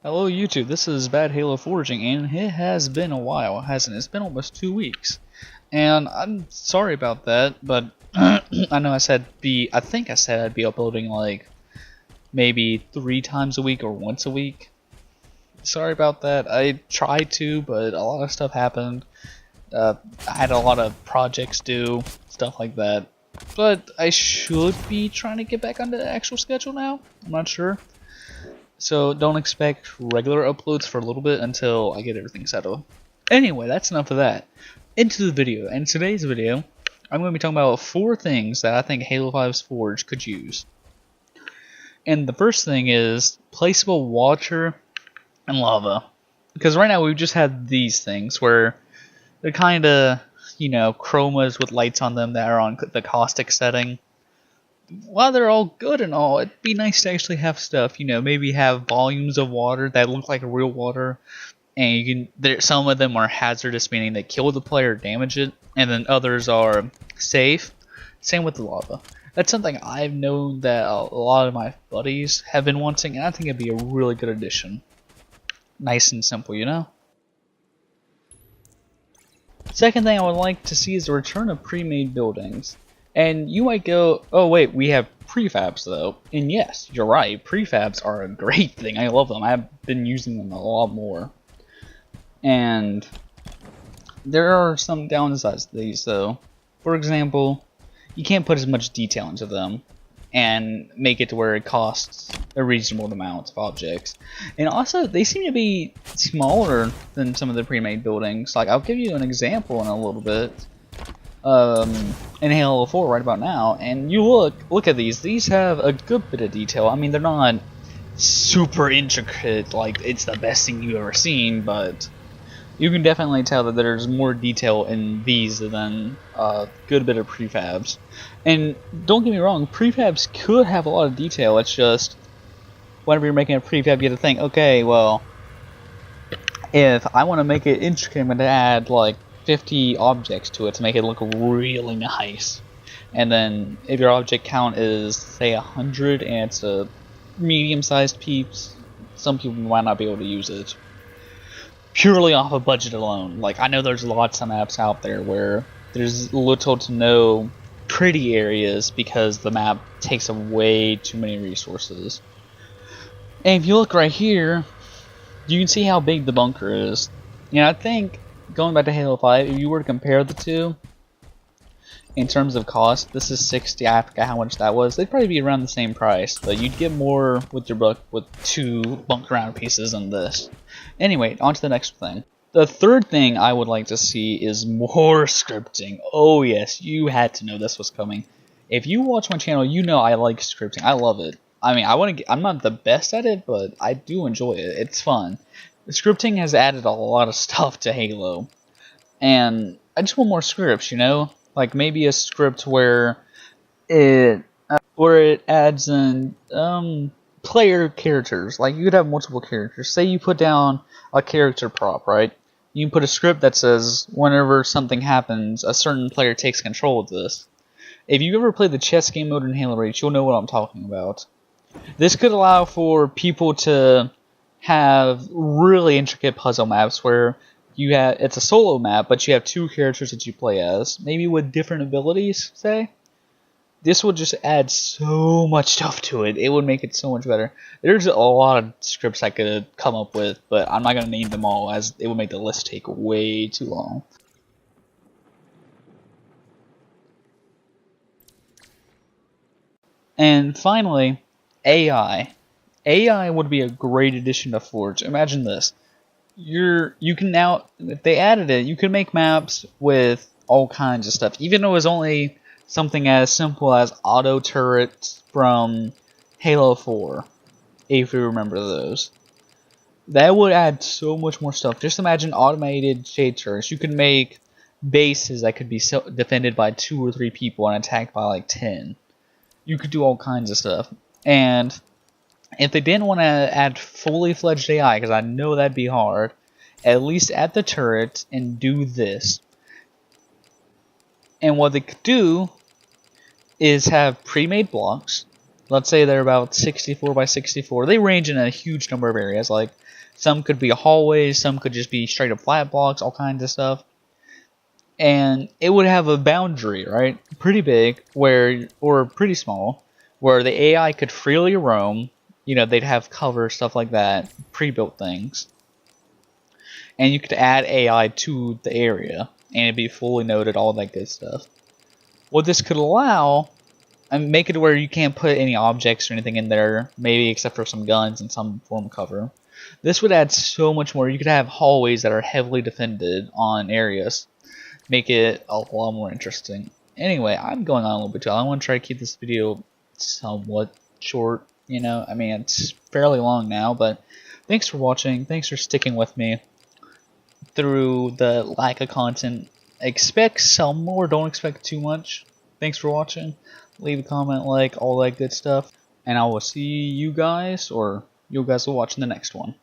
Hello YouTube, this is Bad Halo Forging, and it has been a while, hasn't it? It's been almost 2 weeks. And I'm sorry about that, but I know I think I said I'd be uploading like maybe 3 times a week or once a week. Sorry about that. I tried to, but a lot of stuff happened. I had a lot of projects due, stuff like that. But I should be trying to get back on the actual schedule now. I'm not sure. So don't expect regular uploads for a little bit until I get everything settled. Anyway, that's enough of that. Into the video. In today's video, I'm going to be talking about 4 things that I think Halo 5's Forge could use. And the first thing is placeable water and lava. Because right now we've just had these things where they're kind of, chromas with lights on them that are on the caustic setting. While they're all good and all, it'd be nice to actually have stuff, maybe have volumes of water that look like real water, and some of them are hazardous, meaning they kill the player or damage it, and then others are safe. Same with the lava. That's something I've known that a lot of my buddies have been wanting, and I think it'd be a really good addition. Nice and simple, Second thing I would like to see is the return of pre-made buildings. And you might go, oh wait, we have prefabs though. And yes, you're right, prefabs are a great thing. I love them. I've been using them a lot more. And there are some downsides to these though. For example, you can't put as much detail into them and make it to where it costs a reasonable amount of objects. And also, they seem to be smaller than some of the pre-made buildings. Like, I'll give you an example in a little bit. In Halo 4 right about now, and you look at these have a good bit of detail. I mean, they're not super intricate, like it's the best thing you've ever seen, but you can definitely tell that there's more detail in these than a good bit of prefabs. And don't get me wrong, prefabs could have a lot of detail. It's just whenever you're making a prefab, you have to think, okay, well, if I want to make it intricate, I'm going to add like 50 objects to it to make it look really nice. And then if your object count is say 100 and it's a medium-sized piece, some people might not be able to use it purely off of budget alone. Like, I know there's lots of maps out there where there's little to no pretty areas because the map takes up way too many resources. And if you look right here, you can see how big the bunker is. I think going back to Halo 5, if you were to compare the two in terms of cost, this is 60. I forgot how much that was. They'd probably be around the same price, but you'd get more with your book with 2 bunker round pieces than this. Anyway, on to the next thing. The third thing I would like to see is more scripting. Oh yes, you had to know this was coming. If you watch my channel, you know I like scripting. I love it. I mean, I'm not the best at it, but I do enjoy it. It's fun. Scripting has added a lot of stuff to Halo, and I just want more scripts, like maybe a script where it adds in player characters. Like, you could have multiple characters. Say you put down a character prop, right? You can put a script that says whenever something happens, a certain player takes control of this. If you ever played the chess game mode in Halo Reach, you'll know what I'm talking about. This could allow for people to have really intricate puzzle maps where it's a solo map, but you have 2 characters that you play as, maybe with different abilities, say. This would just add so much stuff to it. It would make it so much better. There's a lot of scripts I could come up with, but I'm not going to name them all, as it would make the list take way too long. And finally, AI. AI would be a great addition to Forge. Imagine this. You can now, if they added it, you can make maps with all kinds of stuff. Even though it was only something as simple as auto turrets from Halo 4, if you remember those. That would add so much more stuff. Just imagine automated shade turrets. You could make bases that could be defended by 2 or 3 people and attacked by like 10. You could do all kinds of stuff. And if they didn't want to add fully fledged AI, because I know that'd be hard, at least add the turret and do this. And what they could do is have pre-made blocks, Let's say they're about 64 by 64. They range in a huge number of areas. Like some could be hallways, some could just be straight up flat blocks, all kinds of stuff. And it would have a boundary, right? Pretty big, or pretty small, where the AI could freely roam. They'd have cover, stuff like that, pre-built things. And you could add AI to the area, and it'd be fully noted, all that good stuff. What this could allow, and make it where you can't put any objects or anything in there, maybe except for some guns and some form of cover. This would add so much more. You could have hallways that are heavily defended on areas. Make it a lot more interesting. Anyway, I'm going on a little bit too long. I want to try to keep this video somewhat short. I mean, it's fairly long now, but thanks for watching. Thanks for sticking with me through the lack of content. Expect some more, don't expect too much. Thanks for watching. Leave a comment, like, all that good stuff. And I will see you guys, or you guys will watch in the next one.